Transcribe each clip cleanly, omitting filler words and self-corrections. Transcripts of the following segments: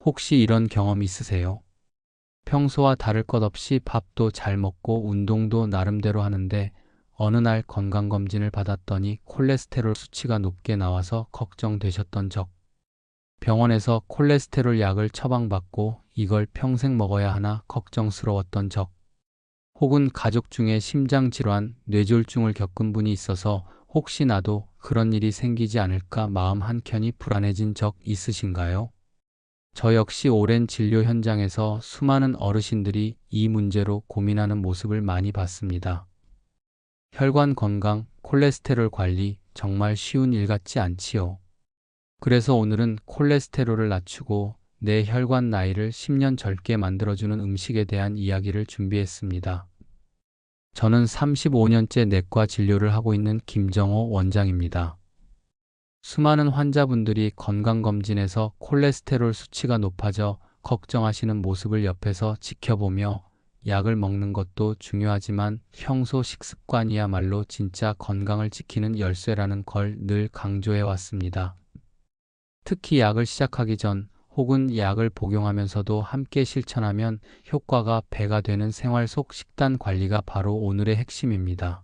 혹시 이런 경험 있으세요? 평소와 다를 것 없이 밥도 잘 먹고 운동도 나름대로 하는데 어느 날 건강검진을 받았더니 콜레스테롤 수치가 높게 나와서 걱정되셨던 적. 병원에서 콜레스테롤 약을 처방받고 이걸 평생 먹어야 하나 걱정스러웠던 적. 혹은 가족 중에 심장질환, 뇌졸중을 겪은 분이 있어서 혹시 나도 그런 일이 생기지 않을까 마음 한켠이 불안해진 적 있으신가요? 저 역시 오랜 진료 현장에서 수많은 어르신들이 이 문제로 고민하는 모습을 많이 봤습니다. 혈관 건강, 콜레스테롤 관리 정말 쉬운 일 같지 않지요. 그래서 오늘은 콜레스테롤을 낮추고 내 혈관 나이를 10년 젊게 만들어주는 음식에 대한 이야기를 준비했습니다. 저는 35년째 내과 진료를 하고 있는 김정호 원장입니다. 수많은 환자분들이 건강검진에서 콜레스테롤 수치가 높아져 걱정하시는 모습을 옆에서 지켜보며 약을 먹는 것도 중요하지만 평소 식습관이야말로 진짜 건강을 지키는 열쇠라는 걸 늘 강조해 왔습니다. 특히 약을 시작하기 전 혹은 약을 복용하면서도 함께 실천하면 효과가 배가 되는 생활 속 식단 관리가 바로 오늘의 핵심입니다.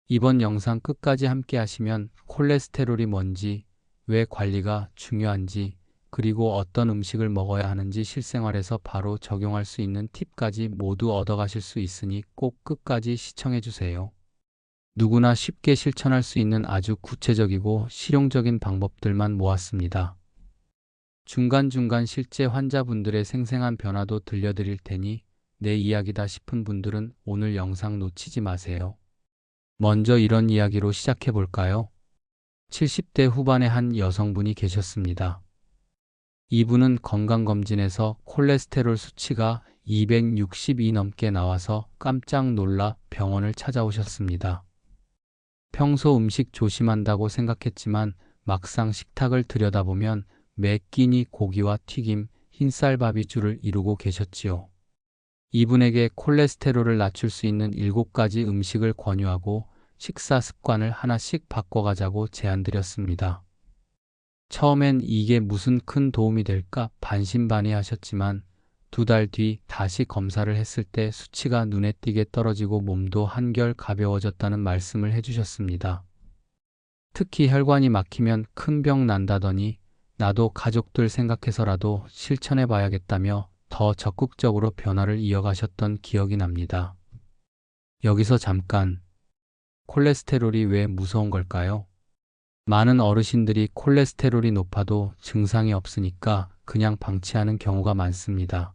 이번 영상 끝까지 함께 하시면 콜레스테롤이 뭔지, 왜 관리가 중요한지, 그리고 어떤 음식을 먹어야 하는지 실생활에서 바로 적용할 수 있는 팁까지 모두 얻어가실 수 있으니 꼭 끝까지 시청해 주세요. 누구나 쉽게 실천할 수 있는 아주 구체적이고 실용적인 방법들만 모았습니다. 중간중간 실제 환자분들의 생생한 변화도 들려드릴 테니 내 이야기다 싶은 분들은 오늘 영상 놓치지 마세요. 먼저 이런 이야기로 시작해 볼까요? 70대 후반의 한 여성분이 계셨습니다. 이분은 건강검진에서 콜레스테롤 수치가 260이 넘게 나와서 깜짝 놀라 병원을 찾아오셨습니다. 평소 음식 조심한다고 생각했지만 막상 식탁을 들여다보면 매 끼니 고기와 튀김, 흰쌀밥이 줄을 이루고 계셨지요. 이분에게 콜레스테롤을 낮출 수 있는 7가지 음식을 권유하고 식사 습관을 하나씩 바꿔가자고 제안드렸습니다. 처음엔 이게 무슨 큰 도움이 될까 반신반의하셨지만 2달 뒤 다시 검사를 했을 때 수치가 눈에 띄게 떨어지고 몸도 한결 가벼워졌다는 말씀을 해주셨습니다. 특히 혈관이 막히면 큰 병 난다더니 나도 가족들 생각해서라도 실천해 봐야겠다며 더 적극적으로 변화를 이어가셨던 기억이 납니다. 여기서 잠깐, 콜레스테롤이 왜 무서운 걸까요? 많은 어르신들이 콜레스테롤이 높아도 증상이 없으니까 그냥 방치하는 경우가 많습니다.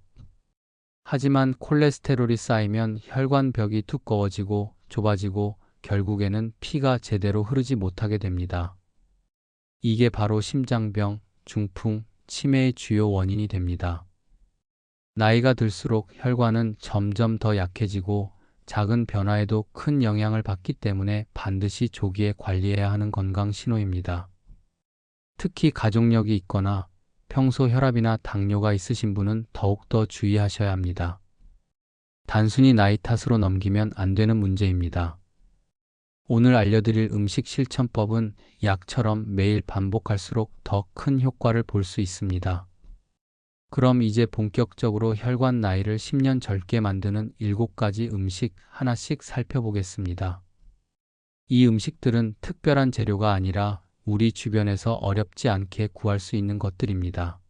하지만 콜레스테롤이 쌓이면 혈관벽이 두꺼워지고 좁아지고 결국에는 피가 제대로 흐르지 못하게 됩니다. 이게 바로 심장병, 중풍, 치매의 주요 원인이 됩니다. 나이가 들수록 혈관은 점점 더 약해지고 작은 변화에도 큰 영향을 받기 때문에 반드시 조기에 관리해야 하는 건강 신호입니다. 특히 가족력이 있거나 평소 혈압이나 당뇨가 있으신 분은 더욱더 주의하셔야 합니다. 단순히 나이 탓으로 넘기면 안 되는 문제입니다. 오늘 알려드릴 음식 실천법은 약처럼 매일 반복할수록 더 큰 효과를 볼 수 있습니다. 그럼 이제 본격적으로 혈관 나이를 10년 젊게 만드는 7가지 음식 하나씩 살펴보겠습니다. 이 음식들은 특별한 재료가 아니라 우리 주변에서 어렵지 않게 구할 수 있는 것들입니다.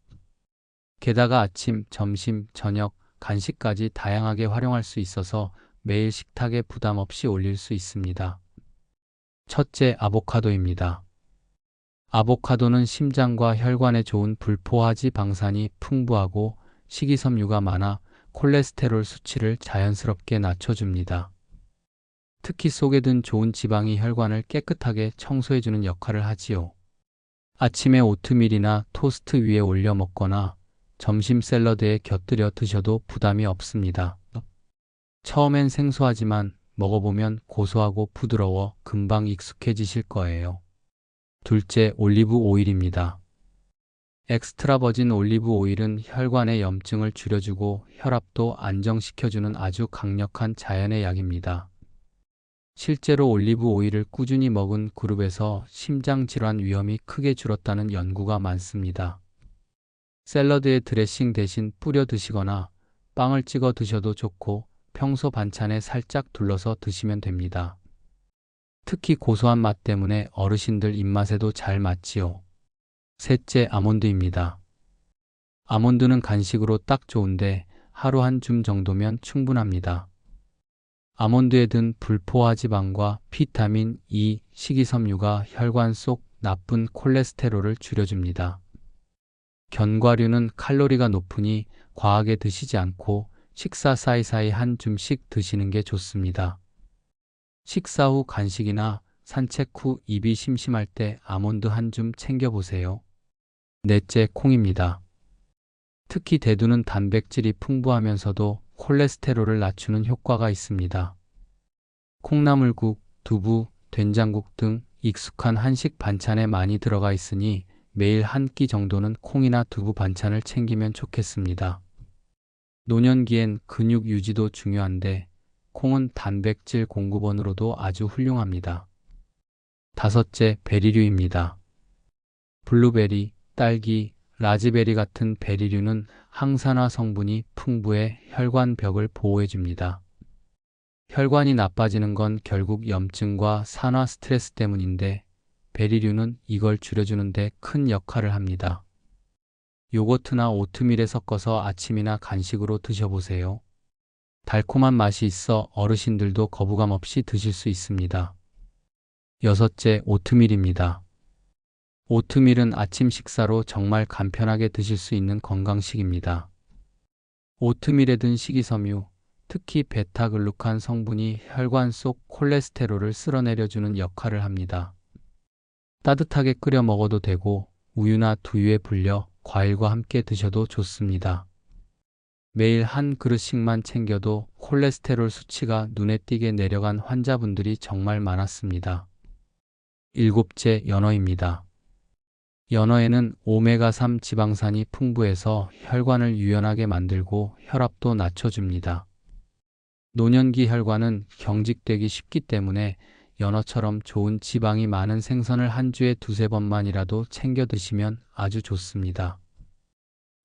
게다가 아침, 점심, 저녁, 간식까지 다양하게 활용할 수 있어서 매일 식탁에 부담 없이 올릴 수 있습니다. 첫째, 아보카도입니다. 아보카도는 심장과 혈관에 좋은 불포화지 방산이 풍부하고 식이섬유가 많아 콜레스테롤 수치를 자연스럽게 낮춰줍니다. 특히 속에 든 좋은 지방이 혈관을 깨끗하게 청소해주는 역할을 하지요. 아침에 오트밀이나 토스트 위에 올려 먹거나 점심 샐러드에 곁들여 드셔도 부담이 없습니다. 처음엔 생소하지만 먹어보면 고소하고 부드러워 금방 익숙해지실 거예요. 둘째, 올리브 오일입니다. 엑스트라 버진 올리브 오일은 혈관의 염증을 줄여주고 혈압도 안정시켜주는 아주 강력한 자연의 약입니다. 실제로 올리브 오일을 꾸준히 먹은 그룹에서 심장 질환 위험이 크게 줄었다는 연구가 많습니다. 샐러드에 드레싱 대신 뿌려 드시거나 빵을 찍어 드셔도 좋고 평소 반찬에 살짝 둘러서 드시면 됩니다. 특히 고소한 맛 때문에 어르신들 입맛에도 잘 맞지요. 셋째, 아몬드입니다. 아몬드는 간식으로 딱 좋은데 하루 한 줌 정도면 충분합니다. 아몬드에 든 불포화 지방과 비타민 E, 식이섬유가 혈관 속 나쁜 콜레스테롤을 줄여줍니다. 견과류는 칼로리가 높으니 과하게 드시지 않고 식사 사이사이 한 줌씩 드시는 게 좋습니다. 식사 후 간식이나 산책 후 입이 심심할 때 아몬드 한 줌 챙겨보세요. 넷째, 콩입니다. 특히 대두는 단백질이 풍부하면서도 콜레스테롤을 낮추는 효과가 있습니다. 콩나물국, 두부, 된장국 등 익숙한 한식 반찬에 많이 들어가 있으니 매일 한 끼 정도는 콩이나 두부 반찬을 챙기면 좋겠습니다. 노년기엔 근육 유지도 중요한데 콩은 단백질 공급원으로도 아주 훌륭합니다. 다섯째, 베리류입니다. 블루베리, 딸기, 라즈베리 같은 베리류는 항산화 성분이 풍부해 혈관벽을 보호해줍니다. 혈관이 나빠지는 건 결국 염증과 산화 스트레스 때문인데 베리류는 이걸 줄여주는 데 큰 역할을 합니다. 요거트나 오트밀에 섞어서 아침이나 간식으로 드셔보세요. 달콤한 맛이 있어 어르신들도 거부감 없이 드실 수 있습니다. 여섯째, 오트밀입니다. 오트밀은 아침 식사로 정말 간편하게 드실 수 있는 건강식입니다. 오트밀에 든 식이섬유, 특히 베타글루칸 성분이 혈관 속 콜레스테롤을 쓸어내려주는 역할을 합니다. 따뜻하게 끓여 먹어도 되고 우유나 두유에 불려 과일과 함께 드셔도 좋습니다. 매일 한 그릇씩만 챙겨도 콜레스테롤 수치가 눈에 띄게 내려간 환자분들이 정말 많았습니다. 일곱째, 연어입니다. 연어에는 오메가3 지방산이 풍부해서 혈관을 유연하게 만들고 혈압도 낮춰줍니다. 노년기 혈관은 경직되기 쉽기 때문에 연어처럼 좋은 지방이 많은 생선을 한 주에 두세 번만이라도 챙겨 드시면 아주 좋습니다.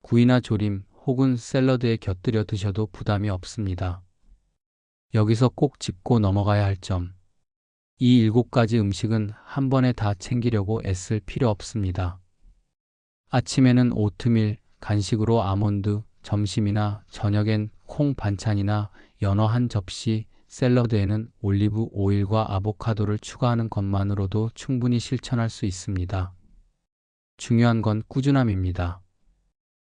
구이나 조림 혹은 샐러드에 곁들여 드셔도 부담이 없습니다. 여기서 꼭 짚고 넘어가야 할 점. 이 7가지 음식은 한 번에 다 챙기려고 애쓸 필요 없습니다. 아침에는 오트밀, 간식으로 아몬드, 점심이나 저녁엔 콩 반찬이나 연어 한 접시, 샐러드에는 올리브 오일과 아보카도를 추가하는 것만으로도 충분히 실천할 수 있습니다. 중요한 건 꾸준함입니다.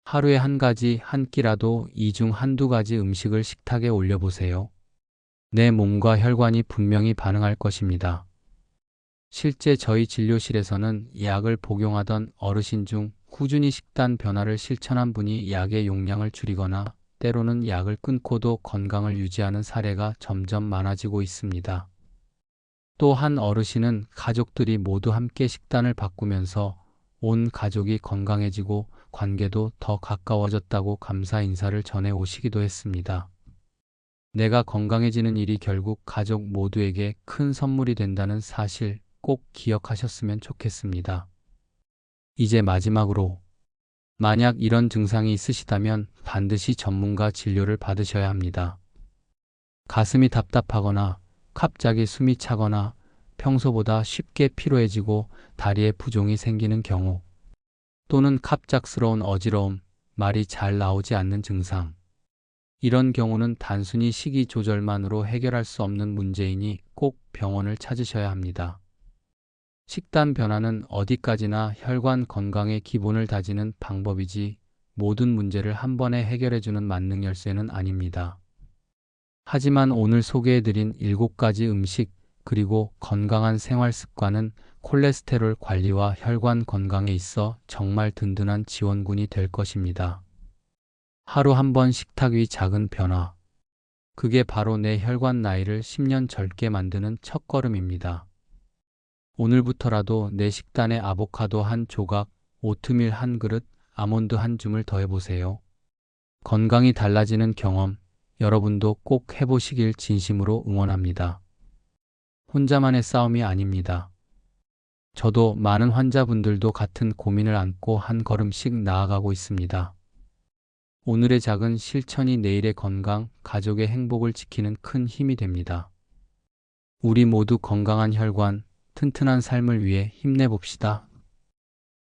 하루에 한 가지, 한 끼라도 이 중 한두 가지 음식을 식탁에 올려보세요. 내 몸과 혈관이 분명히 반응할 것입니다. 실제 저희 진료실에서는 약을 복용하던 어르신 중 꾸준히 식단 변화를 실천한 분이 약의 용량을 줄이거나 때로는 약을 끊고도 건강을 유지하는 사례가 점점 많아지고 있습니다. 또 한 어르신은 가족들이 모두 함께 식단을 바꾸면서 온 가족이 건강해지고 관계도 더 가까워졌다고 감사 인사를 전해 오시기도 했습니다. 내가 건강해지는 일이 결국 가족 모두에게 큰 선물이 된다는 사실 꼭 기억하셨으면 좋겠습니다. 이제 마지막으로 만약 이런 증상이 있으시다면 반드시 전문가 진료를 받으셔야 합니다. 가슴이 답답하거나 갑자기 숨이 차거나 평소보다 쉽게 피로해지고 다리에 부종이 생기는 경우 또는 갑작스러운 어지러움, 말이 잘 나오지 않는 증상. 이런 경우는 단순히 식이 조절만으로 해결할 수 없는 문제이니 꼭 병원을 찾으셔야 합니다. 식단 변화는 어디까지나 혈관 건강의 기본을 다지는 방법이지 모든 문제를 한 번에 해결해주는 만능 열쇠는 아닙니다. 하지만 오늘 소개해드린 7가지 음식 그리고 건강한 생활 습관은 콜레스테롤 관리와 혈관 건강에 있어 정말 든든한 지원군이 될 것입니다. 하루 한 번 식탁 위 작은 변화. 그게 바로 내 혈관 나이를 10년 젊게 만드는 첫걸음입니다. 오늘부터라도 내 식단에 아보카도 한 조각, 오트밀 한 그릇, 아몬드 한 줌을 더해보세요. 건강이 달라지는 경험, 여러분도 꼭 해보시길 진심으로 응원합니다. 혼자만의 싸움이 아닙니다. 저도 많은 환자분들도 같은 고민을 안고 한 걸음씩 나아가고 있습니다. 오늘의 작은 실천이 내일의 건강, 가족의 행복을 지키는 큰 힘이 됩니다. 우리 모두 건강한 혈관, 튼튼한 삶을 위해 힘내봅시다.